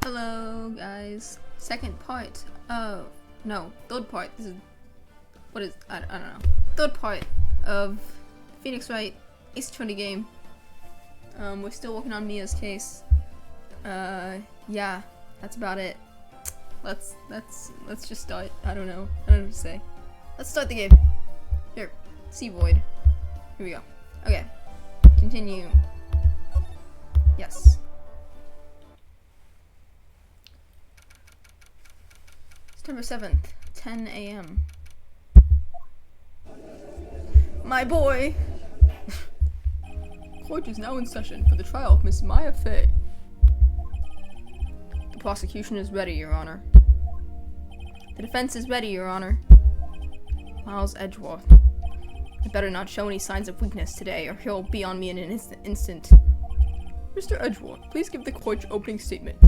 Hello guys, second part of, no, third part, this is, what is, I don't know, third part of Phoenix Wright Ace Attorney game. We're still working on Mia's case. Yeah, that's about it. Let's just start. I don't know what to say. Let's start the game. Here, C Void. Here we go. Okay, continue. Yes. September 7th, 10 a.m. My boy! Court is now in session for the trial of Miss Maya Fey. The prosecution is ready, Your Honor. The defense is ready, Your Honor. Miles Edgeworth. I better not show any signs of weakness today, or he'll be on me in an instant. Mr. Edgeworth, please give the court your opening statement.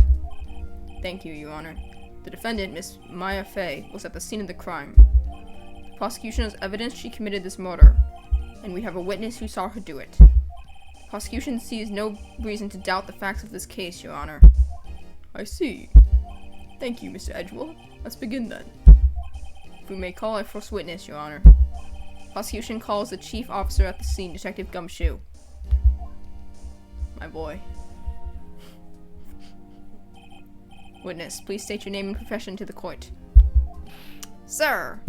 Thank you, Your Honor. The defendant, Miss Maya Fey, was at the scene of the crime. The prosecution has evidence she committed this murder, and we have a witness who saw her do it. The prosecution sees no reason to doubt the facts of this case, Your Honor. I see. Thank you, Mr. Edgeworth. Let's begin then. If we may call our first witness, Your Honor. The prosecution calls the chief officer at the scene, Detective Gumshoe. My boy. Witness, please state your name and profession to the court. Sir,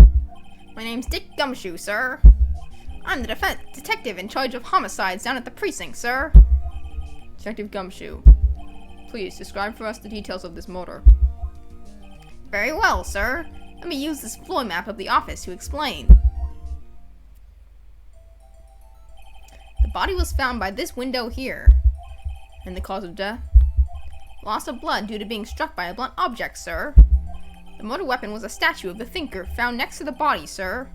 my name's Dick Gumshoe, sir. I'm the detective in charge of homicides down at the precinct, sir. Detective Gumshoe, please describe for us the details of this murder. Very well, sir. Let me use this floor map of the office to explain. The body was found by this window here. And the cause of death? Loss of blood due to being struck by a blunt object, sir. The murder weapon was a statue of the Thinker found next to the body, sir.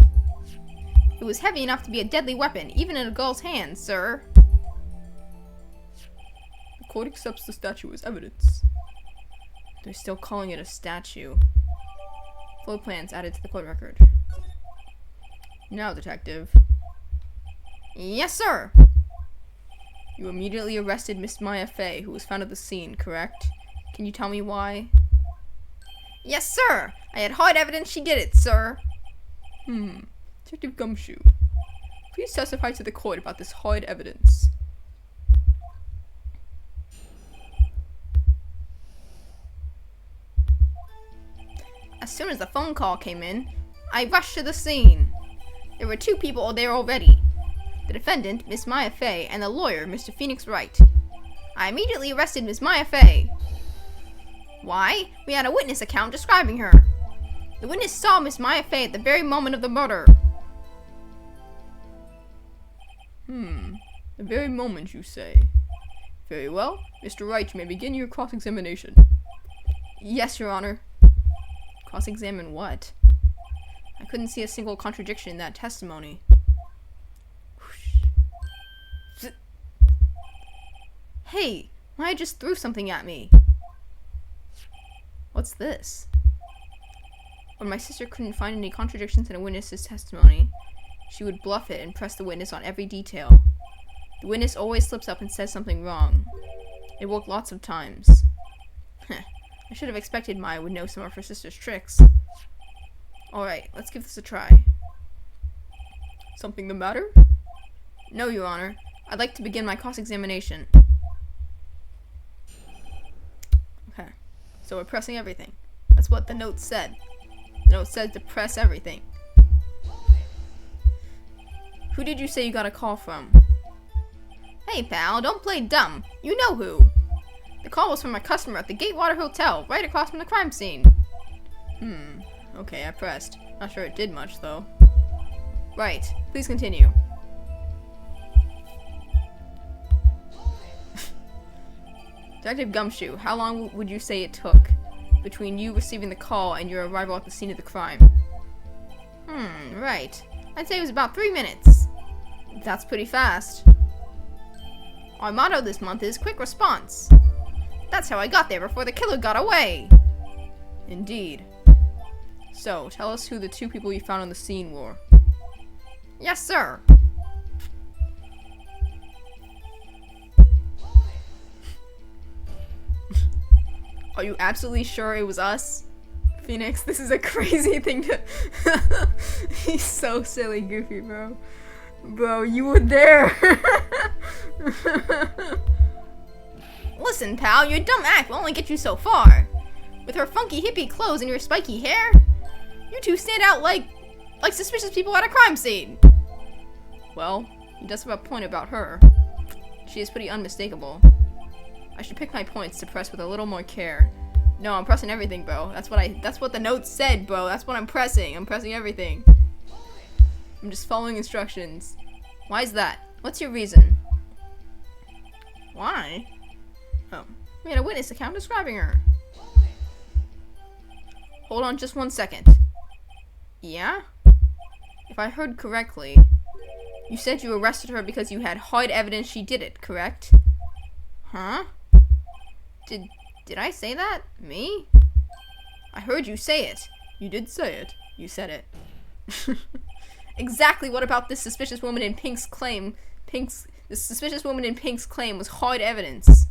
It was heavy enough to be a deadly weapon, even in a girl's hands, sir. The court accepts the statue as evidence. They're still calling it a statue. Floor plans added to the court record. Now, detective. Yes, sir. You immediately arrested Miss Maya Fey, who was found at the scene, correct? Can you tell me why? Yes, sir! I had hard evidence she did it, sir! Detective Gumshoe, please testify to the court about this hard evidence. As soon as the phone call came in, I rushed to the scene. There were two people there already. The defendant, Miss Maya Fey, and the lawyer, Mr. Phoenix Wright. I immediately arrested Miss Maya Fey. Why? We had a witness account describing her. The witness saw Miss Maya Fey at the very moment of the murder. The very moment, you say? Very well. Mr. Wright, you may begin your cross-examination. Yes, Your Honor. Cross-examine what? I couldn't see a single contradiction in that testimony. Hey, Maya just threw something at me. What's this? When my sister couldn't find any contradictions in a witness's testimony, she would bluff it and press the witness on every detail. The witness always slips up and says something wrong. It worked lots of times. I should have expected Maya would know some of her sister's tricks. Alright, let's give this a try. Something the matter? No, Your Honor. I'd like to begin my cross-examination. Okay, so we're pressing everything. That's what the note said. The note said to press everything. Who did you say you got a call from? Hey pal, don't play dumb. You know who. The call was from a customer at the Gatewater Hotel, right across from the crime scene. Okay, I pressed. Not sure it did much, though. Right, please continue. Detective Gumshoe, how long would you say it took between you receiving the call and your arrival at the scene of the crime? Right. I'd say it was about 3 minutes. That's pretty fast. Our motto this month is quick response. That's how I got there before the killer got away. Indeed. So, tell us who the two people you found on the scene were. Yes, sir. Are you absolutely sure it was us? Phoenix, this is a crazy thing to... He's so silly, Goofy, bro. Bro, you were there. Listen, pal, your dumb act will only get you so far. With her funky hippie clothes and your spiky hair, you two stand out like suspicious people at a crime scene. Well, he does have a point about her. She is pretty unmistakable. I should pick my points to press with a little more care. No, I'm pressing everything, bro. That's what the note said, bro. That's what I'm pressing. I'm pressing everything. I'm just following instructions. Why is that? What's your reason? Why? Oh, we had a witness account describing her. Hold on just 1 second. Yeah? If I heard correctly, you said you arrested her because you had hard evidence she did it, correct? Huh? Did I say that? Me? I heard you say it. You did say it. You said it. Exactly what about this suspicious woman in Pink's claim? The suspicious woman in Pink's claim was hard evidence.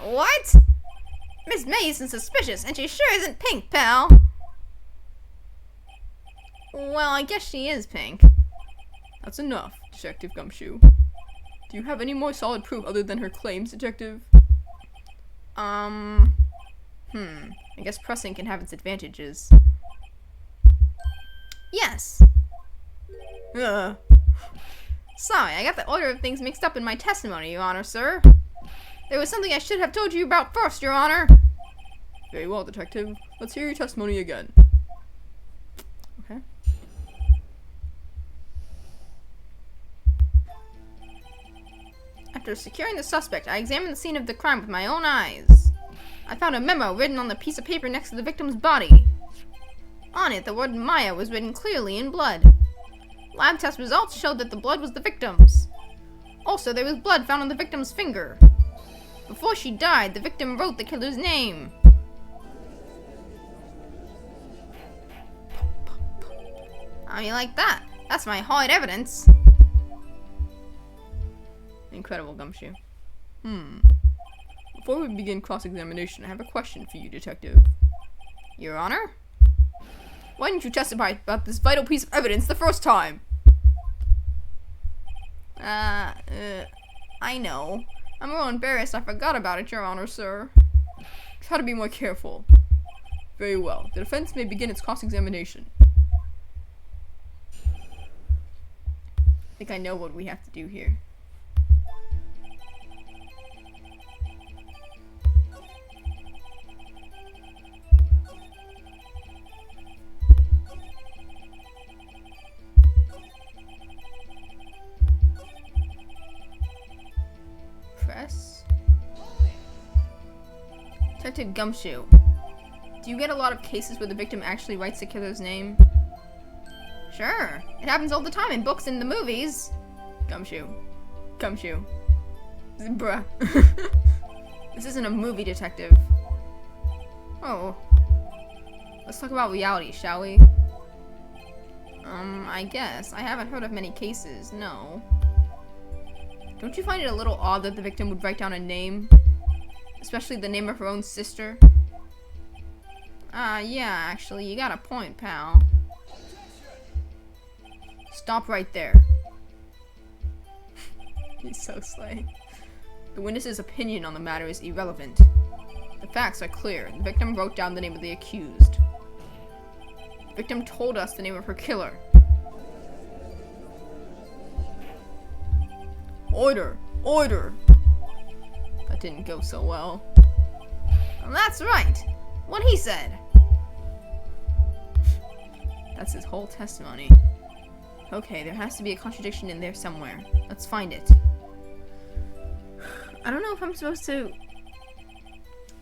What? Miss May isn't suspicious, and she sure isn't Pink, pal. Well, I guess she is Pink. That's enough, Detective Gumshoe. Do you have any more solid proof other than her claims, Detective? I guess pressing can have its advantages. Yes. Sorry, I got the order of things mixed up in my testimony, Your Honor, sir. There was something I should have told you about first, Your Honor. Very well, Detective. Let's hear your testimony again. Okay. After securing the suspect, I examined the scene of the crime with my own eyes. I found a memo written on the piece of paper next to the victim's body. On it, the word Maya was written clearly in blood. Lab test results showed that the blood was the victim's. Also, there was blood found on the victim's finger. Before she died, the victim wrote the killer's name. How do you like that? That's my hard evidence. Incredible, Gumshoe. Before we begin cross-examination, I have a question for you, Detective. Your Honor? Why didn't you testify about this vital piece of evidence the first time? I know. I'm a little embarrassed I forgot about it, Your Honor, sir. Try to be more careful. Very well. The defense may begin its cross-examination. I think I know what we have to do here. Press. Detective Gumshoe, do you get a lot of cases where the victim actually writes the killer's name? Sure, it happens all the time in books and the movies. Gumshoe. Bruh. This isn't a movie, Detective. Oh. Let's talk about reality, shall we? I guess. I haven't heard of many cases, no. Don't you find it a little odd that the victim would write down a name? Especially the name of her own sister? Yeah, actually, you got a point, pal. Stop right there. He's so sly. The witness's opinion on the matter is irrelevant. The facts are clear. The victim wrote down the name of the accused. The victim told us the name of her killer. Order! Order! That didn't go so well. That's right! What he said! That's his whole testimony. Okay, there has to be a contradiction in there somewhere. Let's find it. I don't know if I'm supposed to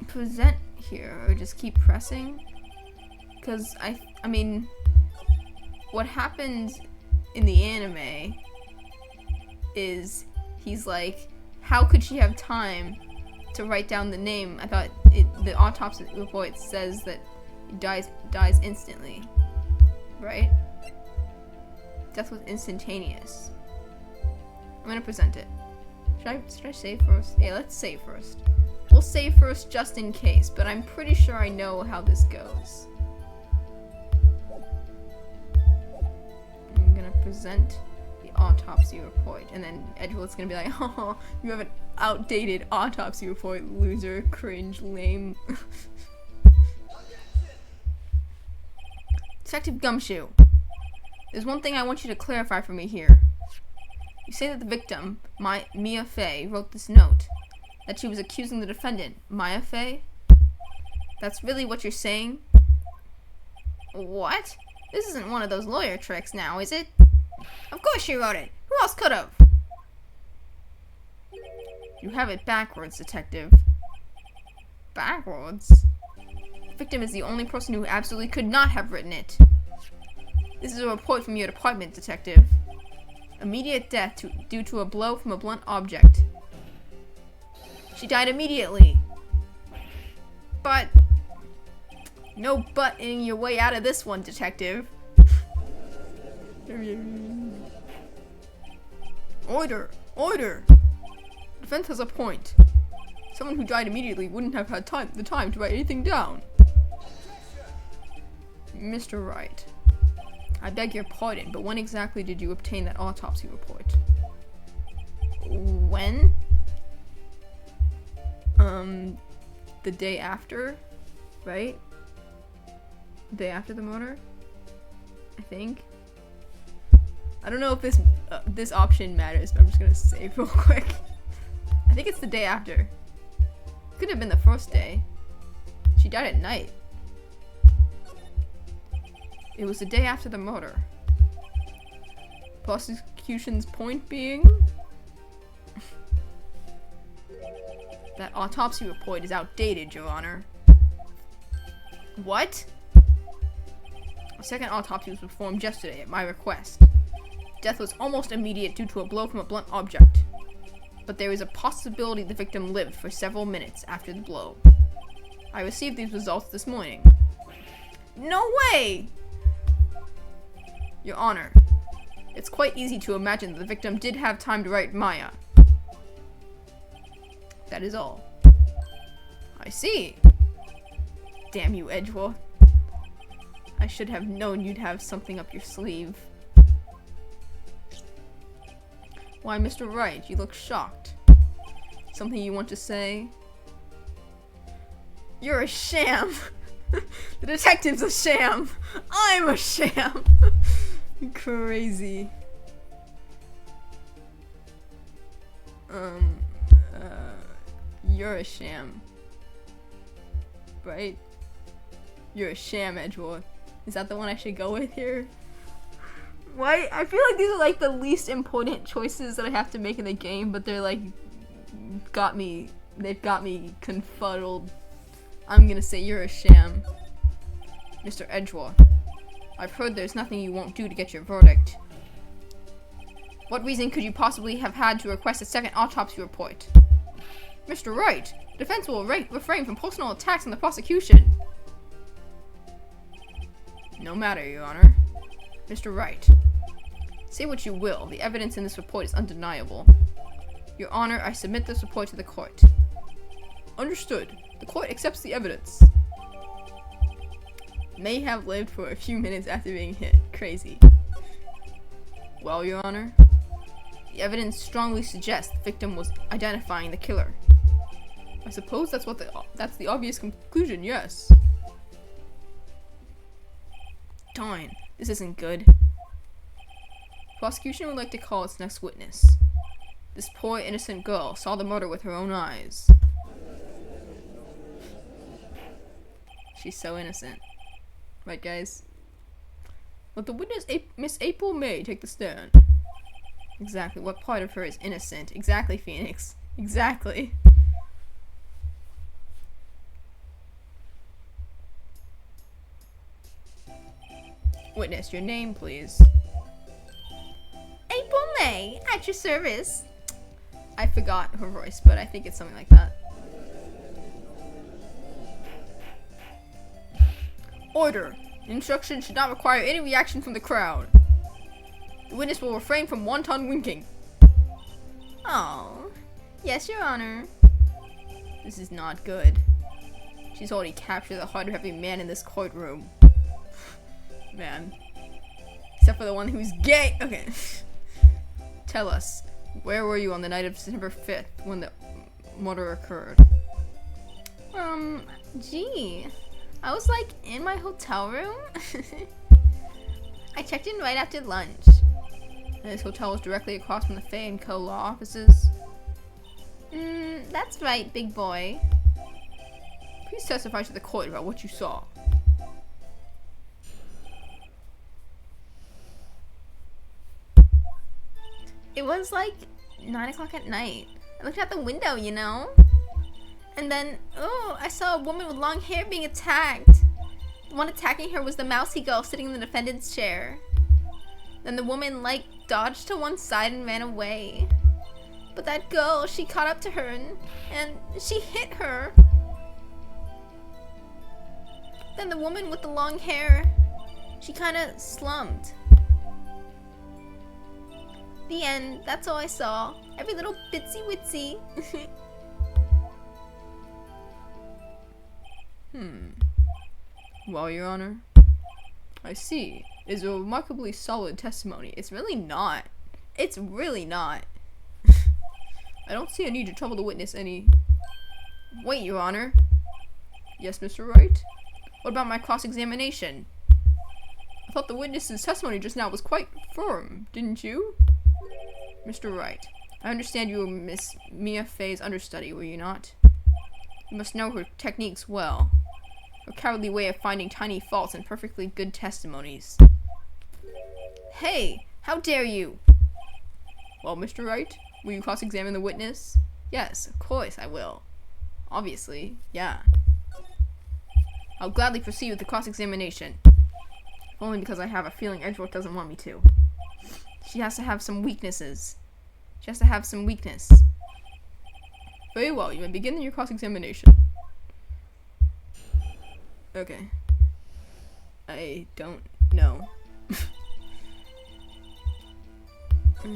present here or just keep pressing. Because, I mean, what happened in the anime is he's like, how could she have time to write down the name? I thought the autopsy report says that it dies instantly, right? Death was instantaneous. I'm gonna present it. Should I save first? Yeah, let's save first. We'll save first just in case, but I'm pretty sure I know how this goes. I'm gonna present the autopsy report, and then Edgeworth's gonna be like, oh, you have an outdated autopsy report, loser, cringe, lame. Detective Gumshoe, there's one thing I want you to clarify for me here. You say that the victim, Mia Fey, wrote this note, that she was accusing the defendant, Maya Fey? That's really what you're saying? What? This isn't one of those lawyer tricks now, is it? Of course she wrote it. Who else could have? You have it backwards, detective. Backwards? The victim is the only person who absolutely could not have written it. This is a report from your department, detective. Immediate death due to a blow from a blunt object. She died immediately. But no butting your way out of this one, detective. Order! Order! Defense has a point. Someone who died immediately wouldn't have had the time to write anything down. Mr. Wright, I beg your pardon, but when exactly did you obtain that autopsy report? When? The day after, right? The day after the murder, I think. I don't know if this option matters, but I'm just gonna save real quick. I think it's the day after. Could have been the first day. She died at night. It was the day after the murder. Prosecution's point being that autopsy report is outdated, Your Honor. What? A second autopsy was performed yesterday at my request. Death was almost immediate due to a blow from a blunt object, but there is a possibility the victim lived for several minutes after the blow. I received these results this morning. No way! Your Honor, it's quite easy to imagine that the victim did have time to write Maya. That is all. I see. Damn you, Edgeworth. I should have known you'd have something up your sleeve. Why, Mr. Wright, you look shocked. Something you want to say? You're a sham. The detective's a sham. I'm a sham. Crazy. You're a sham. Right? You're a sham, Edgeworth. Is that the one I should go with here? Why? I feel like these are like the least important choices that I have to make in the game, but they're like, they've got me confuddled. I'm gonna say you're a sham. Mr. Edgeworth, I've heard there's nothing you won't do to get your verdict. What reason could you possibly have had to request a second autopsy report? Mr. Wright, defense will refrain from personal attacks on the prosecution. No matter, Your Honor. Mr. Wright, say what you will, the evidence in this report is undeniable. Your Honor, I submit this report to the court. Understood. The court accepts the evidence. May have lived for a few minutes after being hit. Crazy. Well, Your Honor, the evidence strongly suggests the victim was identifying the killer. I suppose that's the obvious conclusion, yes. Darn, this isn't good. Prosecution would like to call its next witness. This poor innocent girl saw the murder with her own eyes. She's so innocent. Right, guys? Let the witness, Miss April May, take the stand. Exactly. What part of her is innocent? Exactly, Phoenix. Exactly. Witness, your name, please. April May, at your service. I forgot her voice, but I think it's something like that. Order. Instruction should not require any reaction from the crowd. The witness will refrain from wanton winking. Oh, yes, Your Honor. This is not good. She's already captured the heart of every man in this courtroom. Man. Except for the one who's gay. Okay. Tell us, where were you on the night of September 5th when the murder occurred? Gee. I was like in my hotel room. I checked in right after lunch. And this hotel was directly across from the Fay & Co. law offices? That's right, big boy. Please testify to the court about what you saw. It was like 9 o'clock at night. I looked out the window, you know? And then, I saw a woman with long hair being attacked. The one attacking her was the mousy girl sitting in the defendant's chair. Then the woman, dodged to one side and ran away. But that girl, she caught up to her and she hit her. Then the woman with the long hair, she kinda slumped. The end. That's all I saw. Every little bitsy witsy. Well, Your Honor, I see. It's a remarkably solid testimony. It's really not. It's really not. I don't see a need to trouble the witness any... Wait, Your Honor. Yes, Mr. Wright? What about my cross-examination? I thought the witness's testimony just now was quite firm, didn't you? Mr. Wright, I understand you were Miss Mia Fey's understudy, were you not? You must know her techniques well. Her cowardly way of finding tiny faults in perfectly good testimonies. Hey, how dare you? Well, Mr. Wright, will you cross-examine the witness? Yes, of course I will. Obviously, yeah. I'll gladly proceed with the cross-examination. Only because I have a feeling Edgeworth doesn't want me to. She has to have some weaknesses. She has to have some weakness. Very well, you may begin your cross-examination. Okay. I don't know. I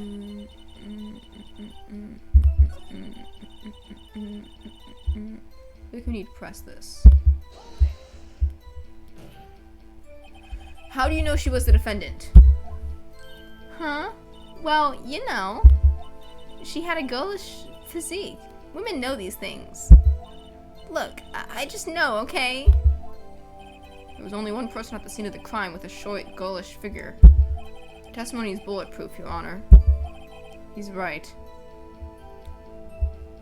think we need to press this. How do you know she was the defendant? Huh? Well, you know. She had a girlish physique. Women know these things. Look, I just know, okay? There was only one person at the scene of the crime with a short, girlish figure. The testimony is bulletproof, Your Honor. He's right.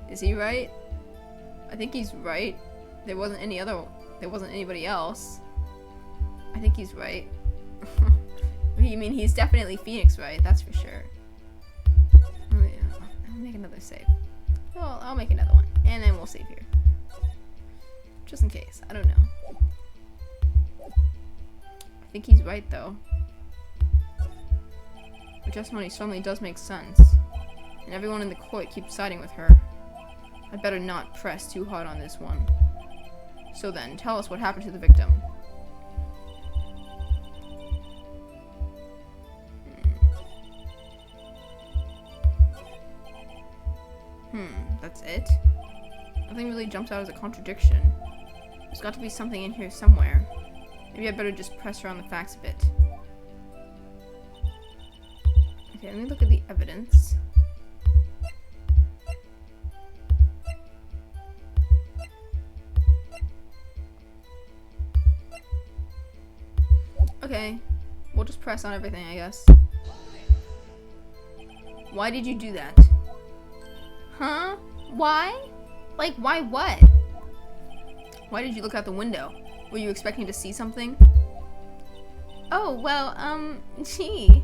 Is he right? I think he's right. There wasn't anybody else. I think he's right. You mean he's definitely Phoenix, right? That's for sure. Oh yeah. I'll make another save. Well, I'll make another one. And then we'll save here. Just in case. I don't know. I think he's right, though. Her testimony certainly does make sense. And everyone in the court keeps siding with her. I'd better not press too hard on this one. So then, tell us what happened to the victim. That's it? Nothing really jumps out as a contradiction. There's got to be something in here somewhere. Maybe I'd better just press around the facts a bit. Okay, let me look at the evidence. Okay, we'll just press on everything, I guess. Why did you do that? Huh? Why? Why what? Why did you look out the window? Were you expecting to see something? Oh, well, gee.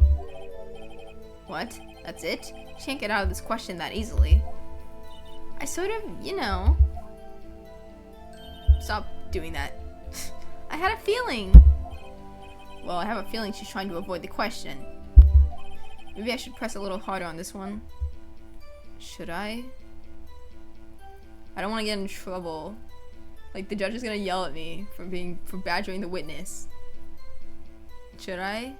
What? That's it? She can't get out of this question that easily. I sort of, you know. Stop doing that. I had a feeling. Well, I have a feeling she's trying to avoid the question. Maybe I should press a little harder on this one. Should I? I don't want to get in trouble. The judge is gonna yell at me for badgering the witness. Should I?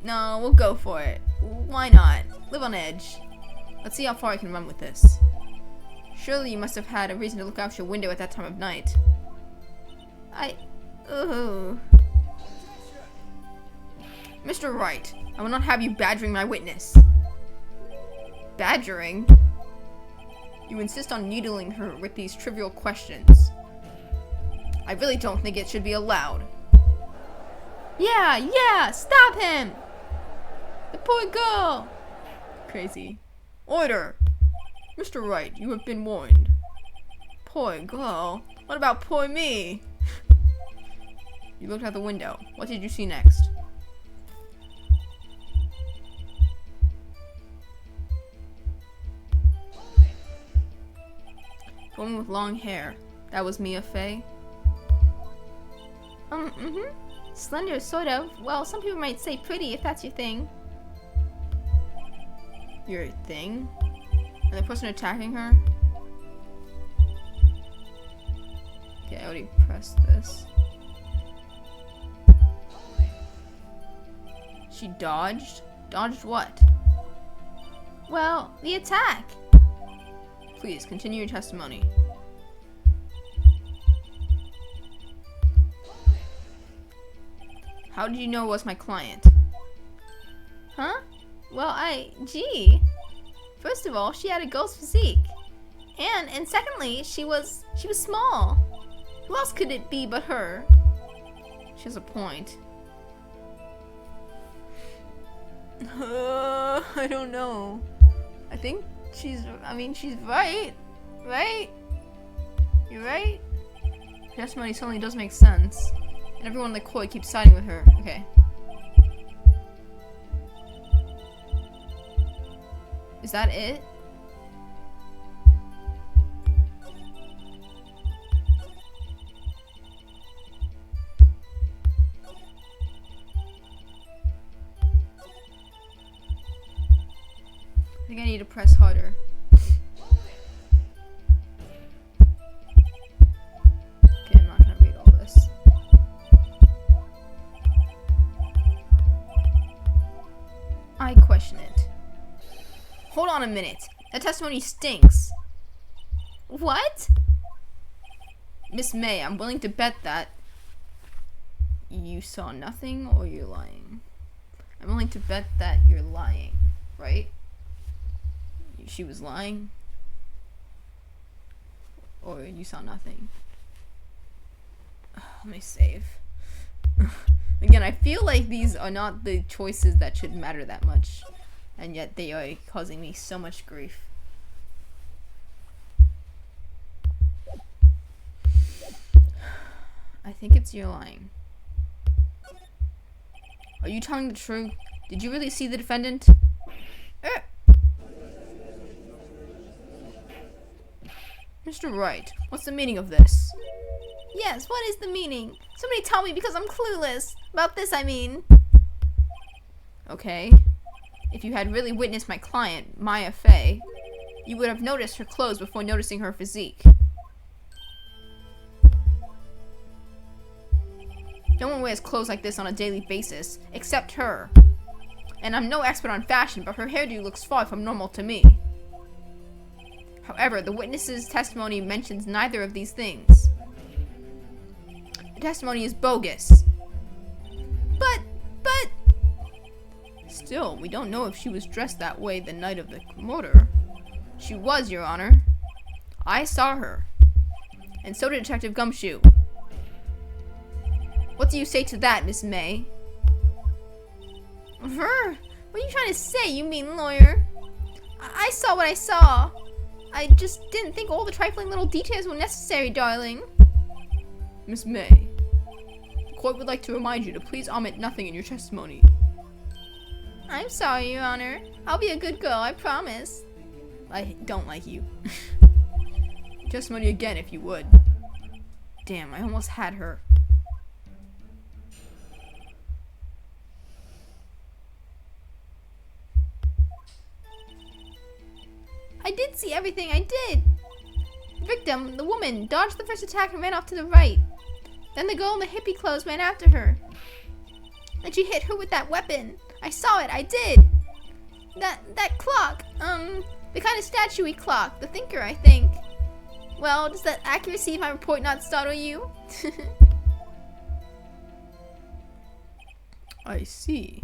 No, we'll go for it. Why not? Live on edge. Let's see how far I can run with this. Surely you must have had a reason to look out your window at that time of night. Ooh. Mr. Wright, I will not have you badgering my witness. Badgering? You insist on needling her with these trivial questions. I really don't think it should be allowed. Yeah, stop him! The poor girl! Crazy. Order! Mr. Wright, you have been warned. Poor girl. What about poor me? You looked out the window. What did you see next? The woman with long hair. That was Mia Fey? Slender, sort of. Well, some people might say pretty, if that's your thing. Your thing? And the person attacking her? Okay, I already pressed this. She dodged? Dodged what? Well, the attack. Please, continue your testimony. How did you know it was my client? Huh? Well, gee. First of all, she had a girl's physique. And secondly, she was small. Who else could it be but her? She has a point. I don't know. I think she's right. Right? You're right? Her testimony suddenly does make sense. And everyone in the court keeps siding with her. Okay. Is that it? I think I need to press harder. Okay, I'm not gonna read all this. I question it. Hold on a minute. That testimony stinks. What? Miss May, I'm willing to bet that you saw nothing or you're lying. I'm willing to bet that you're lying, right? She was lying? Or you saw nothing? Let me save. Again, I feel like these are not the choices that should matter that much. And yet they are causing me so much grief. I think it's you're lying. Are you telling the truth? Did you really see the defendant? Mr. Wright, what's the meaning of this? Yes, what is the meaning? Somebody tell me because I'm clueless. About this, I mean. Okay. If you had really witnessed my client, Maya Fey, you would have noticed her clothes before noticing her physique. No one wears clothes like this on a daily basis, except her. And I'm no expert on fashion, but her hairdo looks far from normal to me. However, the witness's testimony mentions neither of these things. The testimony is bogus. But... Still, we don't know if she was dressed that way the night of the murder. She was, Your Honor. I saw her. And so did Detective Gumshoe. What do you say to that, Miss May? What are you trying to say, you mean lawyer? I saw what I saw. I just didn't think all the trifling little details were necessary, darling. Miss May, the court would like to remind you to please omit nothing in your testimony. I'm sorry, Your Honor. I'll be a good girl, I promise. I don't like you. Testimony again, if you would. Damn, I almost had her. I did see everything, I did. The victim, the woman, dodged the first attack and ran off to the right. Then the girl in the hippie clothes ran after her. Then she hit her with that weapon. I saw it, I did. That clock, the kind of statue-y clock, the thinker, I think. Well, does the accuracy of my report not startle you? I see.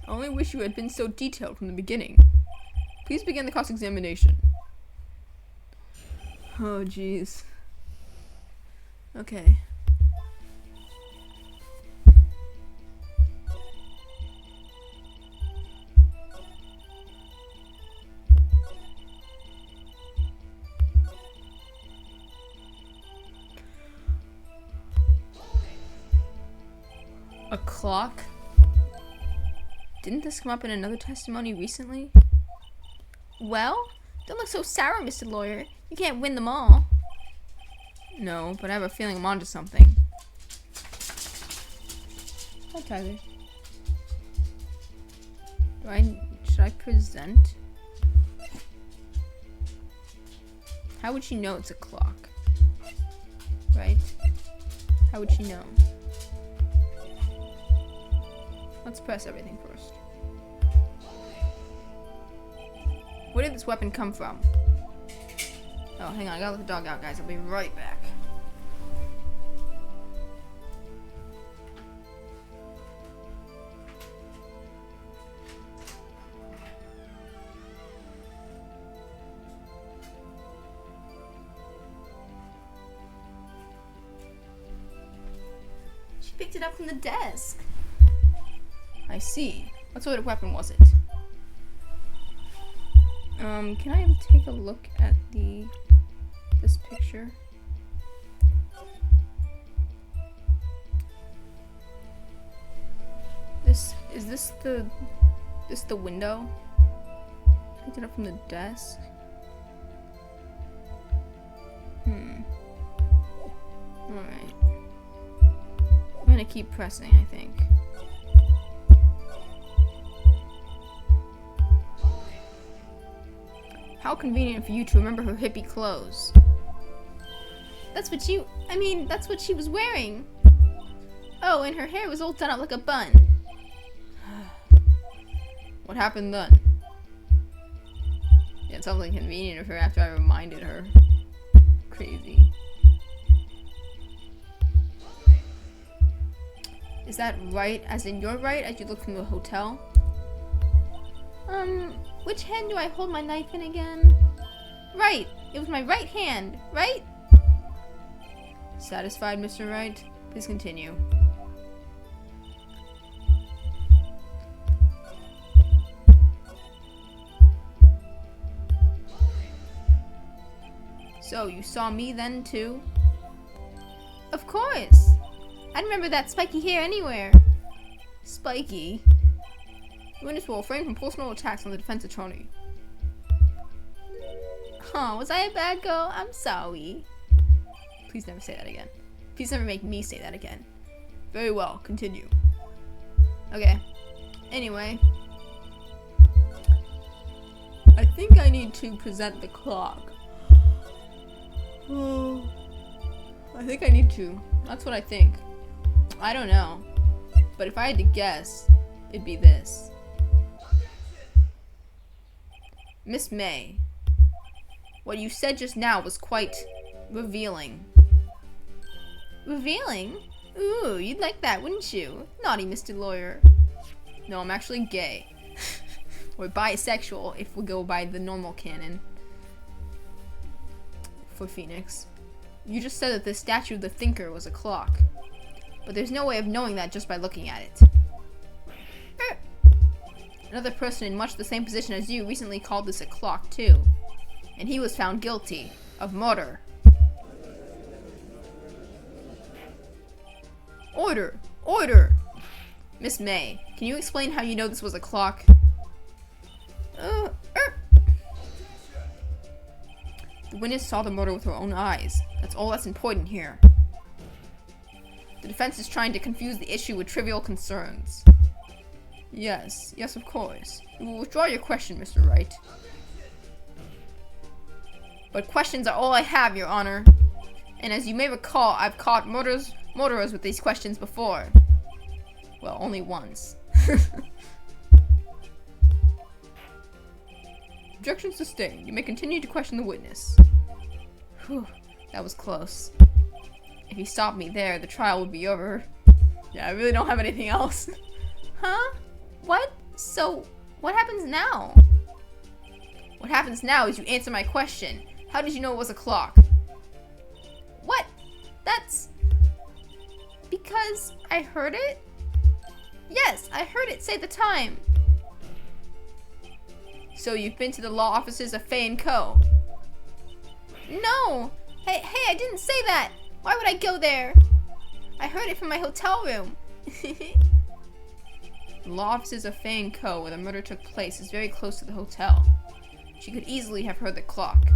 I only wish you had been so detailed from the beginning. Please begin the cross-examination. Oh, jeez. Okay. A clock? Didn't this come up in another testimony recently? Well, don't look so sour, Mr. Lawyer. You can't win them all. No, but I have a feeling I'm onto something. Hi, Tyler. Should I present? How would she know it's a clock? Right? How would she know? Let's press everything first. Where did this weapon come from? Oh, hang on, I gotta let the dog out, guys. I'll be right back. She picked it up from the desk. I see. What sort of weapon was it? Can I take a look at this picture? Is this the window? Picked it up from the desk. Alright. I'm gonna keep pressing, I think. How convenient for you to remember her hippie clothes. That's what she was wearing. Oh, and her hair was all done up like a bun. What happened then? Yeah, it's something convenient of her after I reminded her. Crazy. Is that right, as in your right, as you look from the hotel? Which hand do I hold my knife in again? Right, it was my right hand, right? Satisfied, Mr. Wright? Please continue. So, you saw me then, too? Of course. I remember that spiky hair anywhere. Spiky? The witness will refrain from personal attacks on the defense attorney. Oh, was I a bad girl? I'm sorry. Please never say that again. Please never make me say that again. Very well, continue. Okay. Anyway. I think I need to present the clock. Oh. I think I need to. That's what I think. I don't know. But if I had to guess, it'd be this. Miss May, what you said just now was quite revealing. Revealing? Ooh, you'd like that, wouldn't you? Naughty Mr. Lawyer. No, I'm actually gay. Or bisexual, if we go by the normal canon. For Phoenix. You just said that the statue of the thinker was a clock. But there's no way of knowing that just by looking at it. Another person in much the same position as you recently called this a clock, too. And he was found guilty of murder. Order! Order! Miss May, can you explain how you know this was a clock? The witness saw the murder with her own eyes. That's all that's important here. The defense is trying to confuse the issue with trivial concerns. Yes, of course. We will withdraw your question, Mr. Wright. But questions are all I have, Your Honor. And as you may recall, I've caught murderers with these questions before. Well, only once. Objection sustained. You may continue to question the witness. Whew, that was close. If he stopped me there, the trial would be over. Yeah, I really don't have anything else. Huh? What? So, what happens now? What happens now is you answer my question. How did you know it was a clock? What? That's... because I heard it? Yes, I heard it say the time. So you've been to the law offices of Fay & Co. No! Hey, I didn't say that! Why would I go there? I heard it from my hotel room. The law offices of Fay & Co. where the murder took place is very close to the hotel. She could easily have heard the clock.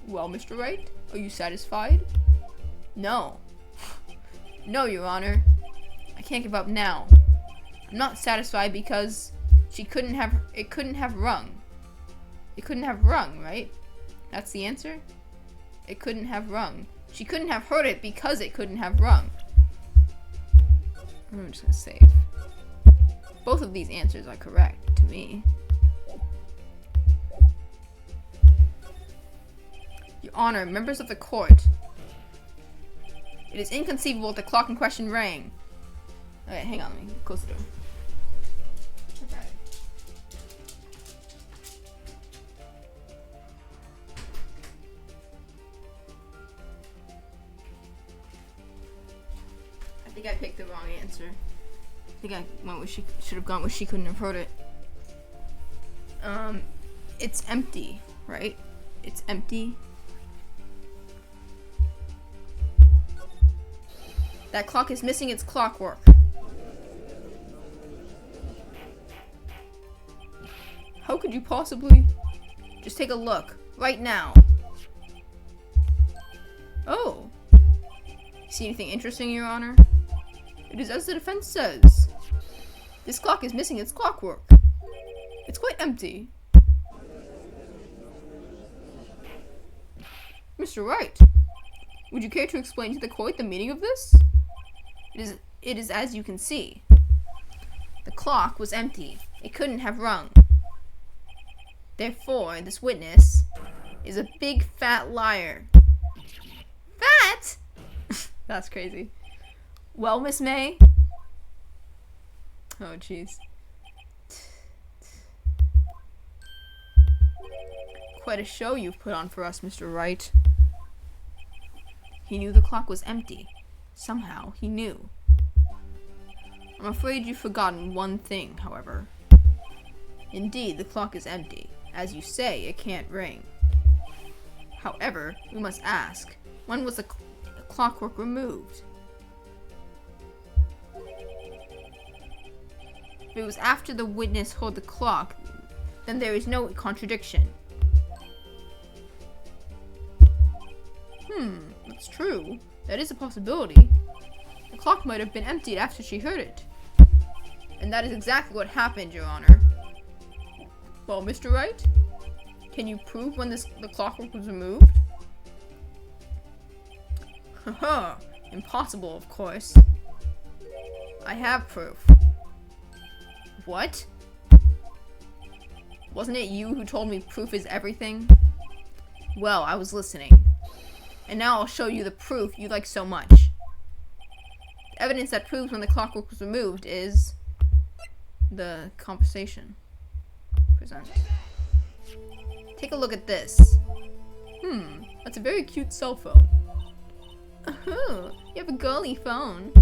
Well, Mr. Wright, are you satisfied? No. No, Your Honor. I can't give up now. I'm not satisfied because it couldn't have rung. It couldn't have rung, right? That's the answer? It couldn't have rung. She couldn't have heard it because it couldn't have rung. I'm just gonna save. Both of these answers are correct to me. Your Honor, members of the court. It is inconceivable that the clock in question rang. Okay, hang on, let me close the door. Okay. I think I picked the wrong answer. I think I went with she should have gone with she couldn't have heard it. It's empty, right? It's empty. That clock is missing its clockwork. How could you possibly? Just take a look, right now. Oh. See anything interesting, Your Honor? It is as the defense says. This clock is missing its clockwork. It's quite empty. Mr. Wright, would you care to explain to the court the meaning of this? It is as you can see. The clock was empty. It couldn't have rung. Therefore, this witness is a big fat liar. Fat? That's crazy. Well, Miss May? Oh, jeez. Quite a show you've put on for us, Mr. Wright. He knew the clock was empty. Somehow, he knew. I'm afraid you've forgotten one thing, however. Indeed, the clock is empty. As you say, it can't ring. However, we must ask, when was the clockwork removed? If it was after the witness heard the clock, then there is no contradiction. That's true. That is a possibility. The clock might have been emptied after she heard it. And that is exactly what happened, Your Honor. Well, Mr. Wright, can you prove when the clockwork was removed? Haha, impossible, of course. I have proof. What? Wasn't it you who told me proof is everything? Well, I was listening. And now I'll show you the proof you like so much. The evidence that proves when the clockwork was removed is the conversation. Present. Take a look at this. That's a very cute cell phone. You have a girly phone.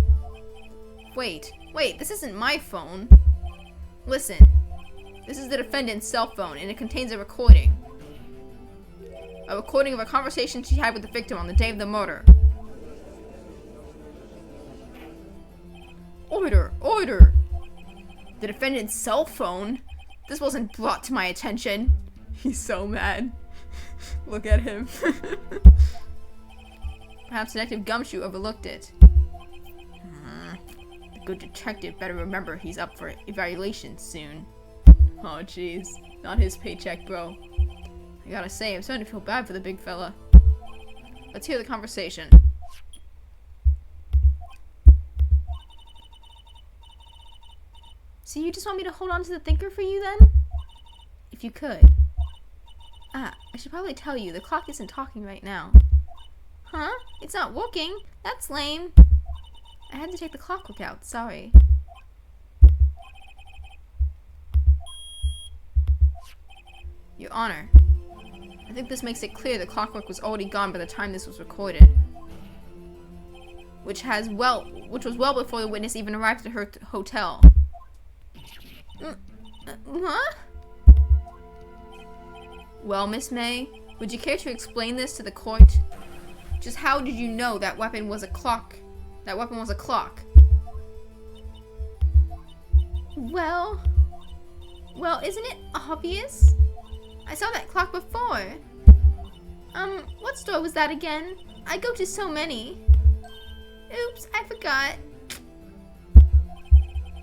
Wait, this isn't my phone. Listen, this is the defendant's cell phone and it contains a recording. A recording of a conversation she had with the victim on the day of the murder. Order! The defendant's cell phone? This wasn't brought to my attention. He's so mad. Look at him. Perhaps Detective Gumshoe overlooked it. The good detective better remember he's up for evaluation soon. Oh jeez, not his paycheck, bro. I gotta say, I'm starting to feel bad for the big fella. Let's hear the conversation. So you just want me to hold on to the thinker for you then? If you could. I should probably tell you, the clock isn't talking right now. Huh? It's not working? That's lame. I had to take the clockwork out, sorry. Your Honor, I think this makes it clear the clockwork was already gone by the time this was recorded. Which was well before the witness even arrived at her hotel. What? Well, Miss May, would you care to explain this to the court? Just how did you know that weapon was a clock? That weapon was a clock. Well, isn't it obvious? I saw that clock before. What store was that again? I go to so many. Oops, I forgot.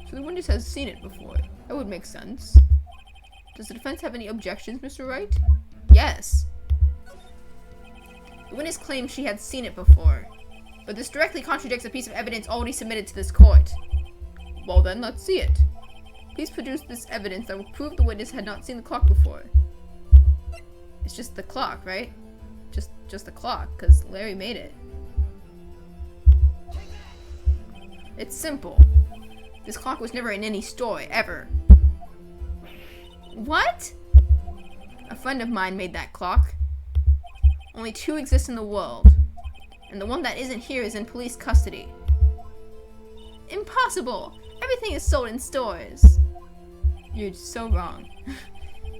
So the witness has seen it before. That would make sense. Does the defense have any objections, Mr. Wright? Yes. The witness claims she had seen it before, but this directly contradicts a piece of evidence already submitted to this court. Well then, let's see it. Please produce this evidence that will prove the witness had not seen the clock before. It's just the clock, right? Just the clock, because Larry made it. It's simple. This clock was never in any store, ever. What? A friend of mine made that clock. Only 2 exist in the world, and the one that isn't here is in police custody. Impossible! Everything is sold in stores. You're so wrong.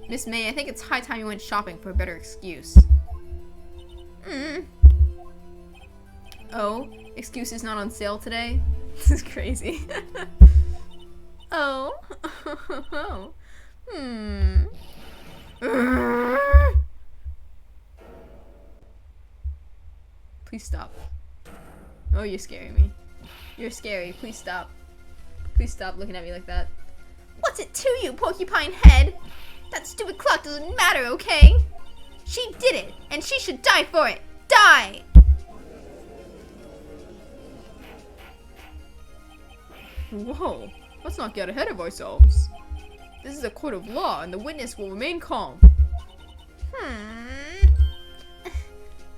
Miss May, I think it's high time you went shopping for a better excuse. Oh, excuses not on sale today? This is crazy. Oh. Please stop. Oh, you're scaring me. You're scary. Please stop. Please stop looking at me like that. What's it to you, porcupine head? That stupid clock doesn't matter, okay? She did it, and she should die for it. Die! Whoa, let's not get ahead of ourselves. This is a court of law, and the witness will remain calm.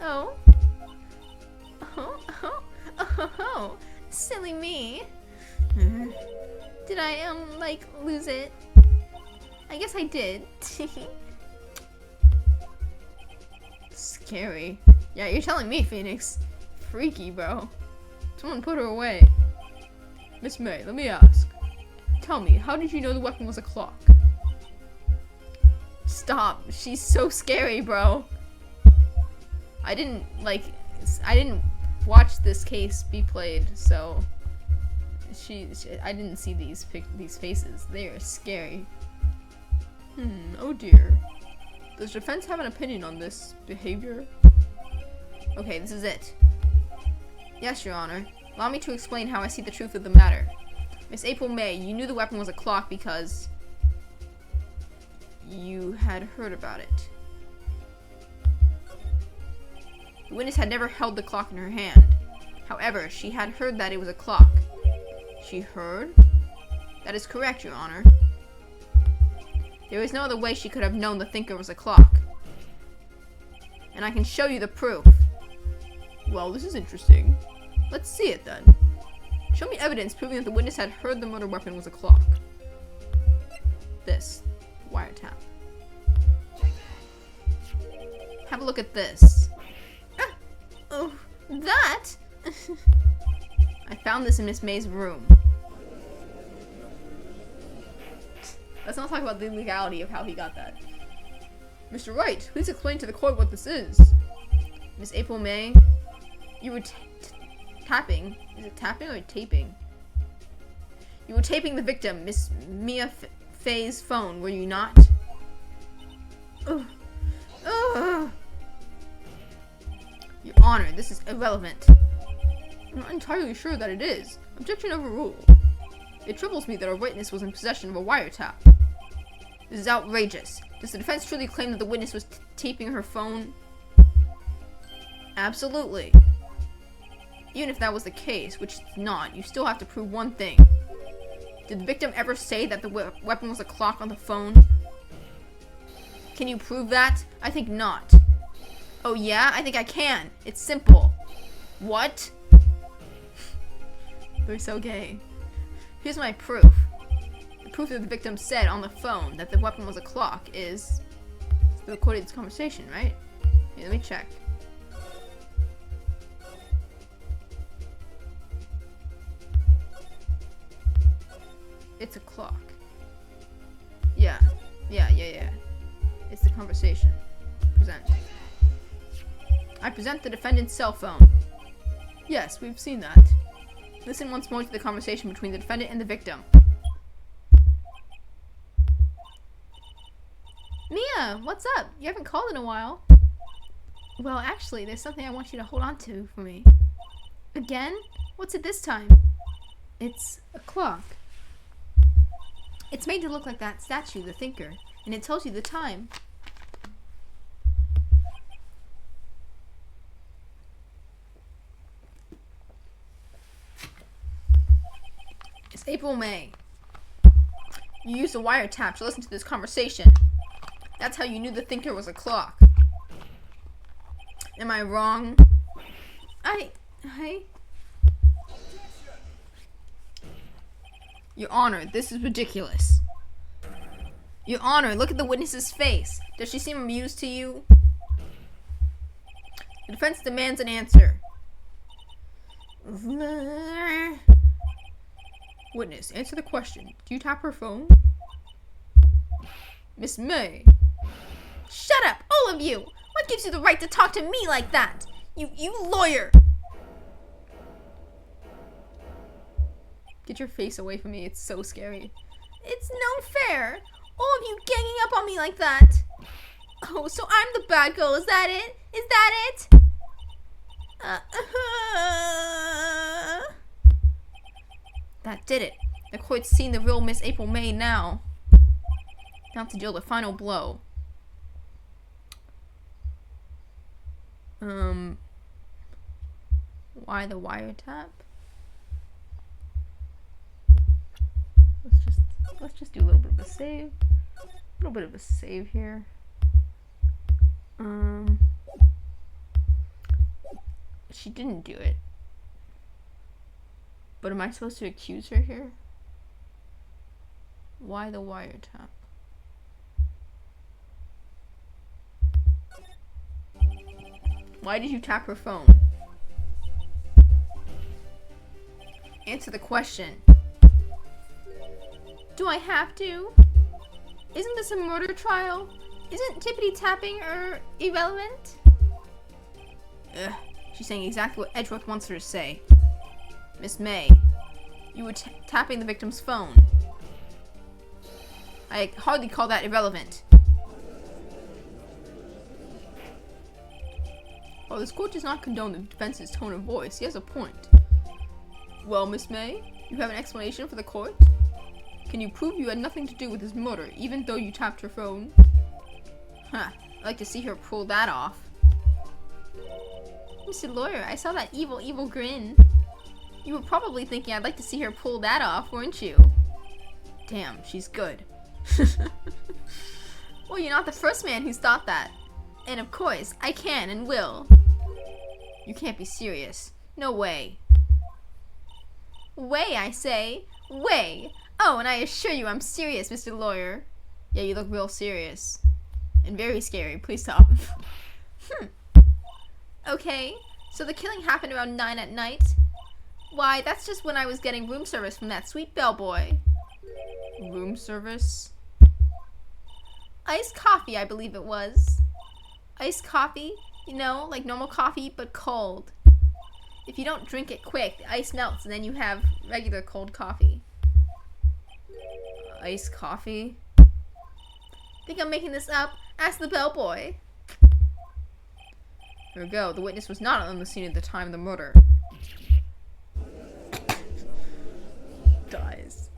Oh, silly me. Did I, lose it? I guess I did. Scary. Yeah, you're telling me, Phoenix. Freaky, bro. Someone put her away. Miss May, let me ask. Tell me, how did you know the weapon was a clock? Stop. She's so scary, bro. I didn't watch this case be played, so I didn't see these faces. They are scary. Oh dear. Does defense have an opinion on this behavior? Okay, this is it. Yes, Your Honor. Allow me to explain how I see the truth of the matter. Miss April May, you knew the weapon was a clock because you had heard about it. The witness had never held the clock in her hand. However, she had heard that it was a clock. She heard? That is correct, Your Honor. There is no other way she could have known the thinker was a clock. And I can show you the proof. Well, this is interesting. Let's see it then. Show me evidence proving that the witness had heard the murder weapon was a clock. This. Wiretap. Have a look at this. Oh, that? I found this in Miss May's room. Let's not talk about the legality of how he got that. Mr. Wright, please explain to the court what this is. Miss April May, you were tapping. Is it tapping or taping? You were taping the victim, Miss Mia Fey's phone, were you not? Ugh. Ugh. Your Honor, this is irrelevant. I'm not entirely sure that it is. Objection overruled. It troubles me that our witness was in possession of a wiretap. This is outrageous. Does the defense truly claim that the witness was taping her phone? Absolutely. Even if that was the case, which it's not, you still have to prove one thing. Did the victim ever say that the weapon was a clock on the phone? Can you prove that? I think not. Oh yeah? I think I can. It's simple. What? They're so gay. Here's my proof. The proof that the victim said on the phone that the weapon was a clock is the recorded conversation, right? Here, let me check. It's a clock. Yeah. It's the conversation. Present. I present the defendant's cell phone. Yes, we've seen that. Listen once more to the conversation between the defendant and the victim. Mia, what's up? You haven't called in a while. Well, actually, there's something I want you to hold on to for me. Again? What's it this time? It's a clock. It's made to look like that statue, the thinker, and it tells you the time. It's April May. You used a wiretap to listen to this conversation. That's how you knew the thinker was a clock. Am I wrong? I... Your Honor, this is ridiculous. Your Honor, look at the witness's face. Does she seem amused to you? The defense demands an answer. Witness, answer the question. Do you tap her phone? Miss May. Shut up, all of you! What gives you the right to talk to me like that? You lawyer! Get your face away from me, it's so scary. It's no fair! All of you ganging up on me like that! Oh, so I'm the bad girl, is that it? Is that it? That did it. The court's seen the real Miss April May now. Now to deal the final blow. Why the wiretap? Let's just do a little bit of a save. A little bit of a save here. She didn't do it. But am I supposed to accuse her here? Why the wiretap? Why did you tap her phone? Answer the question. Do I have to? Isn't this a murder trial? Isn't tippity tapping irrelevant? Ugh, she's saying exactly what Edgeworth wants her to say. Miss May, you were tapping the victim's phone. I hardly call that irrelevant. While this court does not condone the defense's tone of voice, he has a point. Well, Miss May, you have an explanation for the court? Can you prove you had nothing to do with his murder, even though you tapped her phone? Huh, I'd like to see her pull that off. Mr. Lawyer, I saw that evil grin. You were probably thinking I'd like to see her pull that off, weren't you? Damn, she's good. Well, you're not the first man who's thought that. And of course, I can and will. You can't be serious. No way. Way, I say. Way. Oh, and I assure you I'm serious, Mr. Lawyer. Yeah, you look real serious. And very scary. Please stop. Okay, so the killing happened around 9 at night? Why, that's just when I was getting room service from that sweet bellboy. Room service? Iced coffee, I believe it was. Iced coffee, you know, like normal coffee, but cold. If you don't drink it quick, the ice melts and then you have regular cold coffee. Iced coffee? Think I'm making this up? Ask the bellboy. There we go. The witness was not on the scene at the time of the murder. Dies.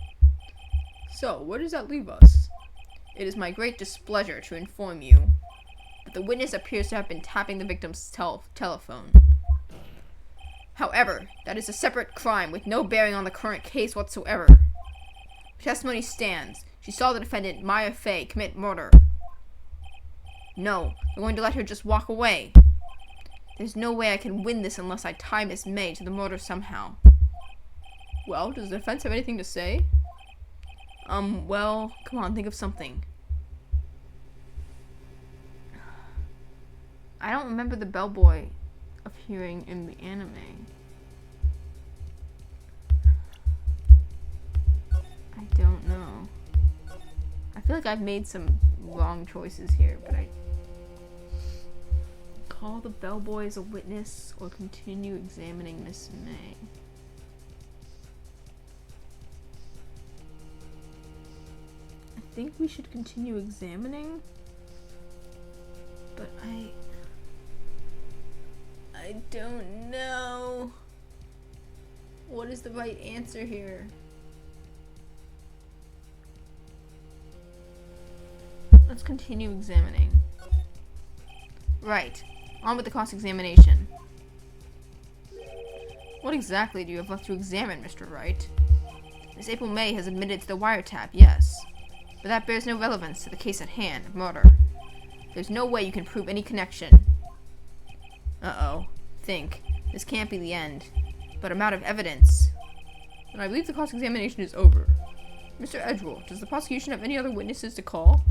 So, where does that leave us? It is my great displeasure to inform you that the witness appears to have been tapping the victim's telephone. However, that is a separate crime with no bearing on the current case whatsoever. Her testimony stands. She saw the defendant, Maya Fey, commit murder. No, they're going to let her just walk away. There's no way I can win this unless I tie Miss May to the murder somehow. Well, does the defense have anything to say? Well, come on, think of something. I don't remember the bellboy appearing in the anime. I don't know. I feel like I've made some wrong choices here, but I call the bellboy as a witness or continue examining Miss May. I think we should continue examining, but I don't know. What is the right answer here? Let's continue examining. Right. On with the cross-examination. What exactly do you have left to examine, Mr. Wright? Miss April May has admitted to the wiretap, yes. But that bears no relevance to the case at hand, murder. There's no way you can prove any connection. Uh-oh. Think. This can't be the end. But I'm out of evidence. Then I believe the cross-examination is over. Mr. Edgewolf, does the prosecution have any other witnesses to call?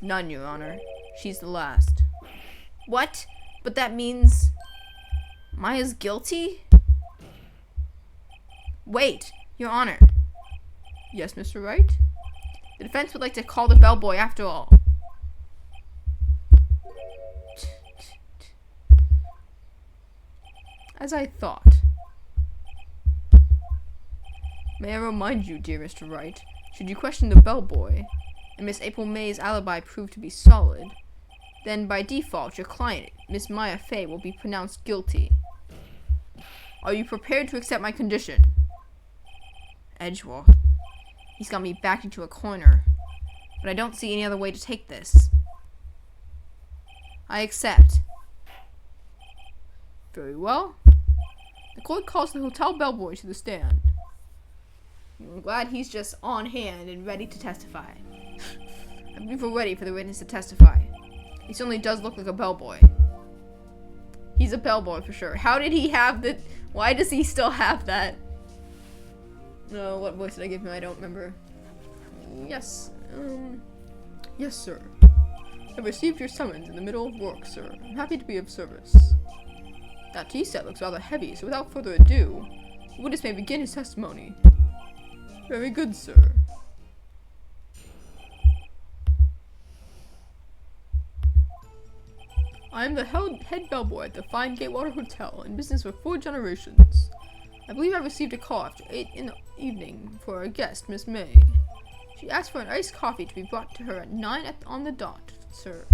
None, Your Honor. She's the last. What? But that means Maya's guilty? Wait, Your Honor. Yes, Mr. Wright? The defense would like to call the bellboy after all. As I thought. May I remind you, dear Mr. Wright, should you question the bellboy, and Miss April May's alibi proved to be solid, then by default your client, Miss Maya Fey, will be pronounced guilty. Are you prepared to accept my condition? Edgeworth. He's got me backed into a corner, but I don't see any other way to take this. I accept. Very well. The court calls the hotel bellboy to the stand. I'm glad he's just on hand and ready to testify. I believe we're ready for the witness to testify. He certainly does look like a bellboy. He's a bellboy for sure. How did he have the... Why does he still have that? No, what voice did I give him? I don't remember. Yes. Yes, sir. I received your summons in the middle of work, sir. I'm happy to be of service. That tea set looks rather heavy, so without further ado, the witness may begin his testimony. Very good, sir. I am the head bellboy at the fine Gatewater Hotel, in business for 4 generations. I believe I received a call after 8 in the evening for our guest, Miss May. She asked for an iced coffee to be brought to her at 9 on the dot, sir.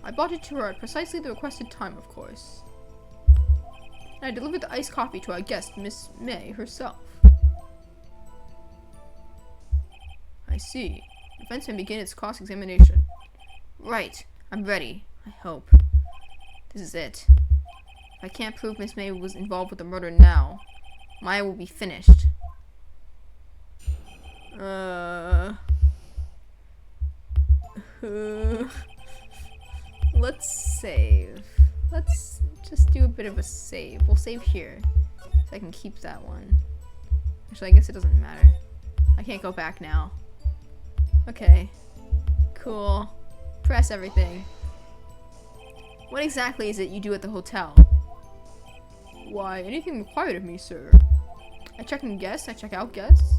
I brought it to her at precisely the requested time, of course. And I delivered the iced coffee to our guest, Miss May herself. I see. The defense may begin its cross-examination. Right. I'm ready. I hope. This is it. If I can't prove Miss May was involved with the murder now, Maya will be finished. Let's save. Let's just do a bit of a save. We'll save here, so I can keep that one. Actually, I guess it doesn't matter. I can't go back now. Okay. Cool. Press everything. What exactly is it you do at the hotel? Why, anything required of me, sir. I check in guests, I check out guests.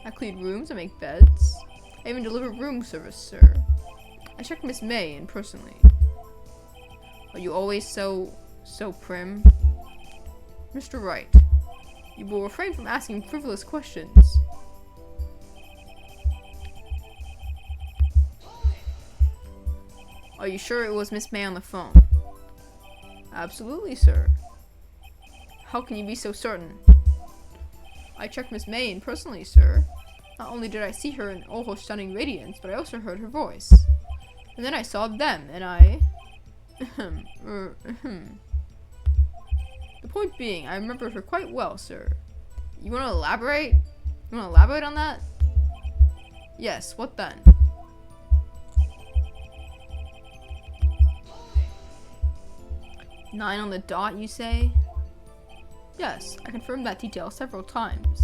I clean rooms, I make beds. I even deliver room service, sir. I check Miss May in personally. Are you always so prim? Mr. Wright, you will refrain from asking frivolous questions. Are you sure it was Miss May on the phone? Absolutely, sir. How can you be so certain? I checked Miss May in personally, sir. Not only did I see her in all her stunning radiance, but I also heard her voice. And then I saw them, and I... The point being, I remembered her quite well, sir. You want to elaborate? You want to elaborate on that? Yes, what then? 9 on the dot, you say? Yes, I confirmed that detail several times.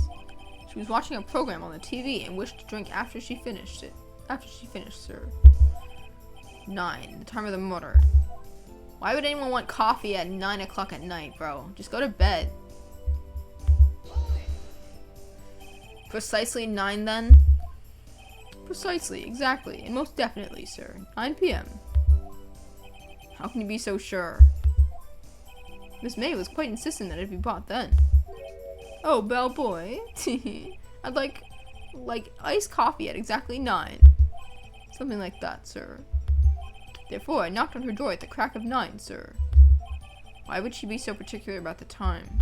She was watching a program on the TV and wished to drink after she finished, sir. 9, the time of the murder. Why would anyone want coffee at 9 o'clock at night, bro? Just go to bed. Precisely 9 then? Precisely, exactly, and most definitely, sir. 9 p.m. How can you be so sure? Miss May was quite insistent that it be bought then. Oh, bellboy. I'd like iced coffee at exactly 9. Something like that, sir. Therefore, I knocked on her door at the crack of 9, sir. Why would she be so particular about the time?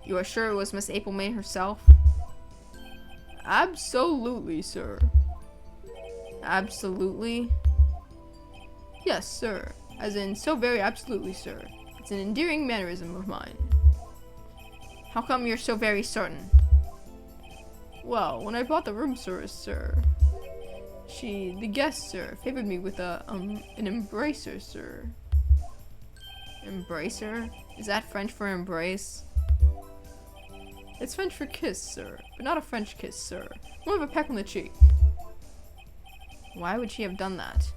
You are sure it was Miss April May herself? Absolutely, sir. Absolutely? Yes, sir. As in, so very absolutely, sir. It's an endearing mannerism of mine. How come you're so very certain? Well, when I bought the room service, sir, the guest, sir, favored me with an embracer, sir. Embracer? Is that French for embrace? It's French for kiss, sir, but not a French kiss, sir. More of a peck on the cheek. Why would she have done that?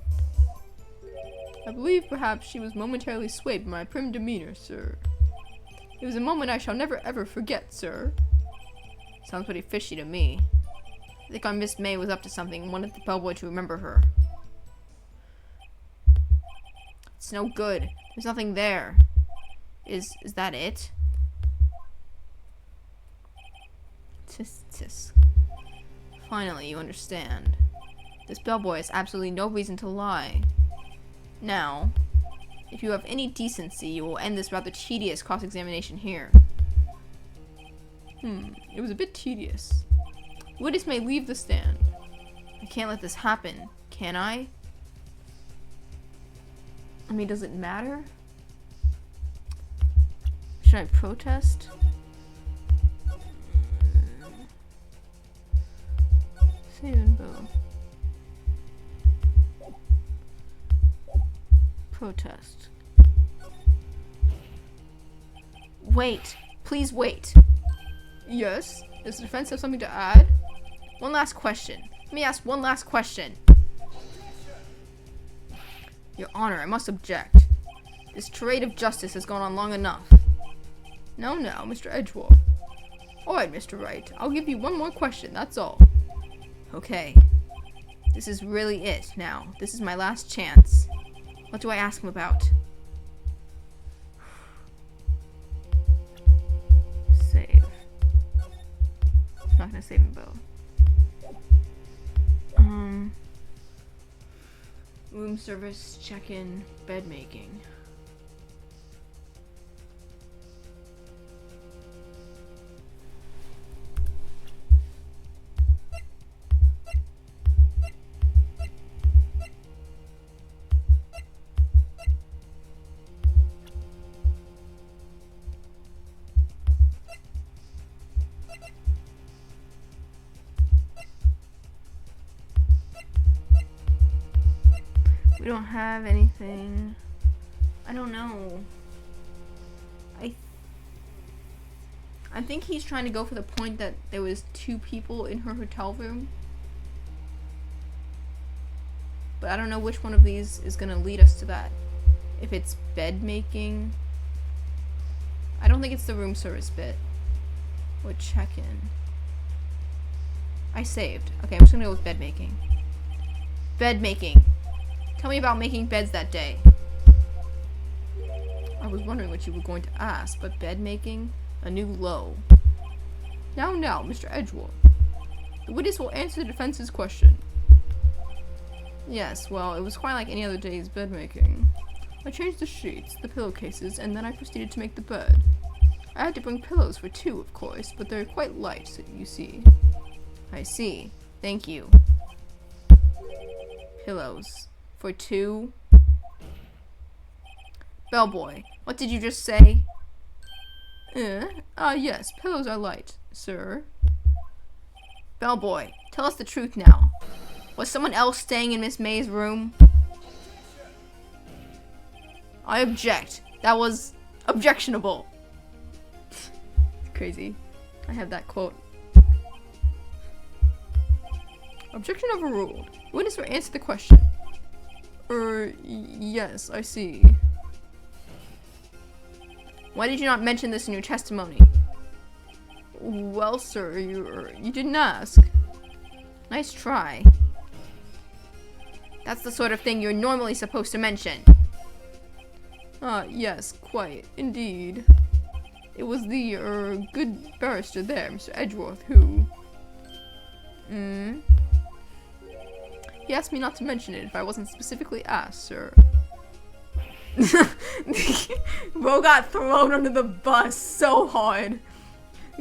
I believe perhaps she was momentarily swayed by my prim demeanor, sir. It was a moment I shall never ever forget, sir. Sounds pretty fishy to me. I think our Miss May was up to something and wanted the bellboy to remember her. It's no good. There's nothing there. Is that it? Tis. Finally, you understand. This bellboy has absolutely no reason to lie. Now, if you have any decency, you will end this rather tedious cross-examination here. It was a bit tedious. Witness may leave the stand. I can't let this happen, can I? I mean, does it matter? Should I protest? Save and bow. Protest. Wait. Please wait. Yes? Does the defense have something to add? One last question. Let me ask one last question. Your Honor, I must object. This charade of justice has gone on long enough. Now, Mr. Edgeworth. Alright, Mr. Wright. I'll give you one more question, that's all. Okay. This is really it now. This is my last chance. What do I ask him about? Save. I'm not gonna save him both. Room service, check-in, bed making. We don't have anything. I don't know. I think he's trying to go for the point that there was 2 people in her hotel room. But I don't know which one of these is gonna lead us to that. If it's bed making. I don't think it's the room service bit. Or check-in. I saved. Okay, I'm just gonna go with bed making. Bed making. Tell me about making beds that day. I was wondering what you were going to ask, but bed making? A new low. Now, Mr. Edgeworth. The witness will answer the defense's question. Yes, well, it was quite like any other day's bed making. I changed the sheets, the pillowcases, and then I proceeded to make the bed. I had to bring pillows for 2, of course, but they're quite light, so you see. I see. Thank you. Pillows. For 2? Bellboy, what did you just say? Yes, pillows are light, sir. Bellboy, tell us the truth now. Was someone else staying in Miss May's room? I object. That was objectionable. It's crazy. I have that quote. Objection overruled. Witness will answer the question. Yes, I see. Why did you not mention this in your testimony? Well, sir, you didn't ask. Nice try. That's the sort of thing you're normally supposed to mention. Yes, quite, indeed. It was the, good barrister there, Mr. Edgeworth, who... He asked me not to mention it if I wasn't specifically asked, sir. Bro got thrown under the bus so hard.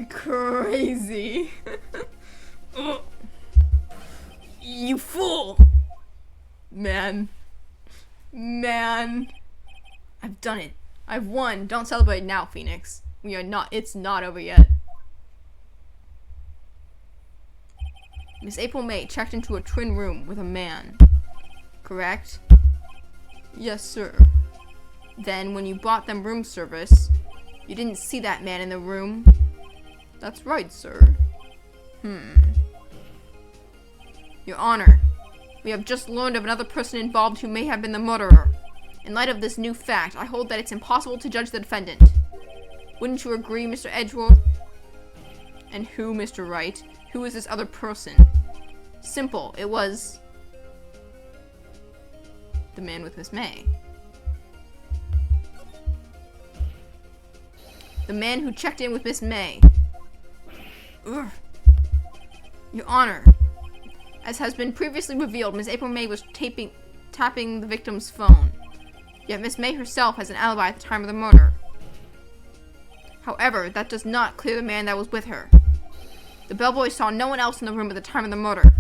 Crazy. You fool! Man. I've done it. I've won. Don't celebrate now, Phoenix. It's not over yet. Miss April May checked into a twin room with a man. Correct? Yes, sir. Then, when you bought them room service, you didn't see that man in the room? That's right, sir. Your Honor, we have just learned of another person involved who may have been the murderer. In light of this new fact, I hold that it's impossible to judge the defendant. Wouldn't you agree, Mr. Edgeworth? And who, Mr. Wright? Who is this other person? Simple. It was... the man with Miss May. The man who checked in with Miss May. Ugh. Your Honor, as has been previously revealed, Miss April May was tapping the victim's phone. Yet Miss May herself has an alibi at the time of the murder. However, that does not clear the man that was with her. The bellboy saw no one else in the room at the time of the murder.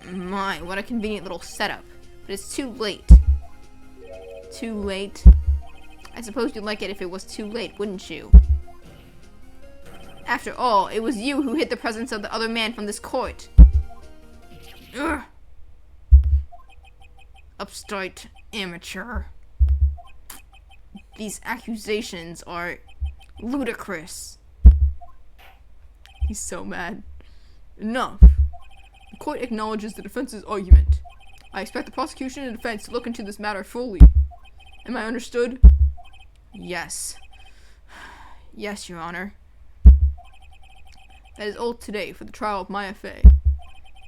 My, what a convenient little setup. But it's too late. Too late? I suppose you'd like it if it was too late, wouldn't you? After all, it was you who hid the presence of the other man from this court. Ugh. Upstart amateur. These accusations are ludicrous. He's so mad. Enough. The court acknowledges the defense's argument. I expect the prosecution and defense to look into this matter fully. Am I understood? Yes. Yes, Your Honor. That is all today for the trial of Maya Fey.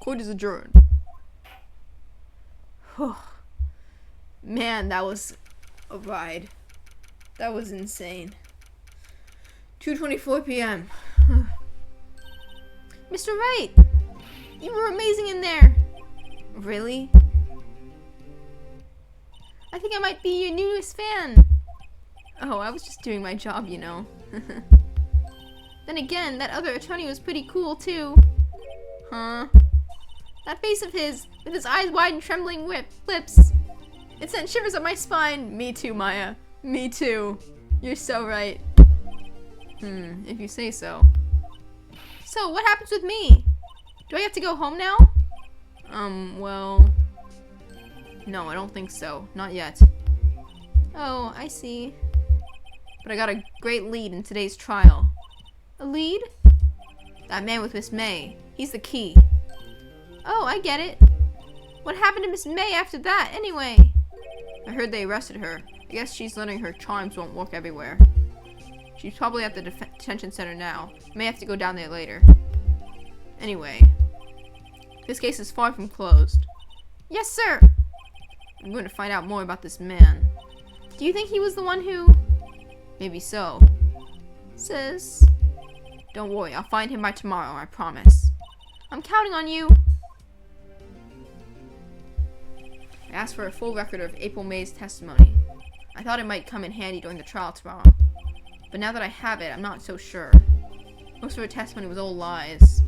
Court is adjourned. Man, that was a ride. That was insane. 2:24 p.m. Mr. Wright! You were amazing in there! Really? I think I might be your newest fan. Oh, I was just doing my job, you know. Then again, that other attorney was pretty cool, too. Huh? That face of his, with his eyes wide and trembling lips. It sent shivers up my spine. Me too, Maya. Me too. You're so right. If you say so. So, what happens with me? Do I have to go home now? Well... No, I don't think so. Not yet. Oh, I see. But I got a great lead in today's trial. A lead? That man with Miss May. He's the key. Oh, I get it. What happened to Miss May after that, anyway? I heard they arrested her. I guess she's learning her charms won't work everywhere. She's probably at the detention center now. May have to go down there later. Anyway, this case is far from closed. Yes, sir. I'm going to find out more about this man. Do you think he was the one who... Maybe so. Sis. Don't worry, I'll find him by tomorrow, I promise. I'm counting on you. I asked for a full record of April May's testimony. I thought it might come in handy during the trial tomorrow. But now that I have it, I'm not so sure. Most of her testimony was all lies.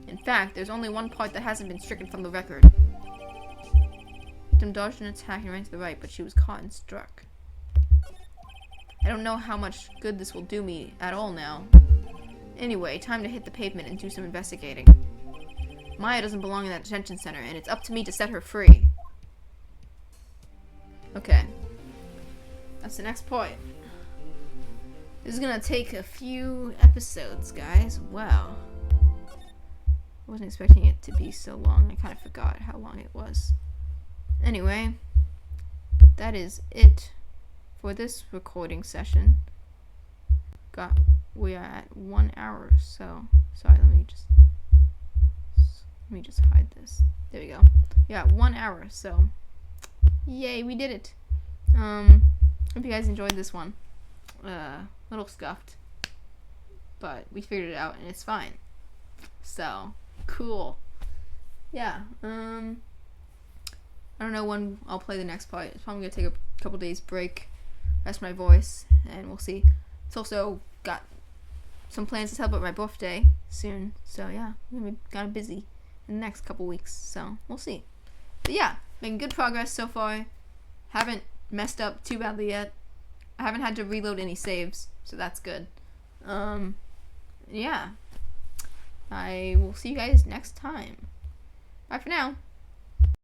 In fact, there's only one part that hasn't been stricken from the record. Victim dodged an attack and ran to the right, but she was caught and struck. I don't know how much good this will do me at all now. Anyway, time to hit the pavement and do some investigating. Maya doesn't belong in that detention center, and it's up to me to set her free. Okay. That's the next point. This is gonna take a few episodes, guys. Wow. I wasn't expecting it to be so long. I kind of forgot how long it was. Anyway, that is it for this recording session. We are at 1 hour, so sorry, let me just hide this. There we go. Yeah, 1 hour, so yay, we did it. Hope you guys enjoyed this one. Little scuffed, but we figured it out and it's fine. So cool. Yeah. I don't know when I'll play the next part. It's probably gonna take a couple days break, rest my voice, and we'll see. It's also got some plans to celebrate my birthday soon, so yeah, I'm gonna be kind of busy in the next couple weeks, so we'll see. But yeah, making good progress so far. Haven't messed up too badly yet. I haven't had to reload any saves, so that's good. Yeah. I will see you guys next time. Bye for now.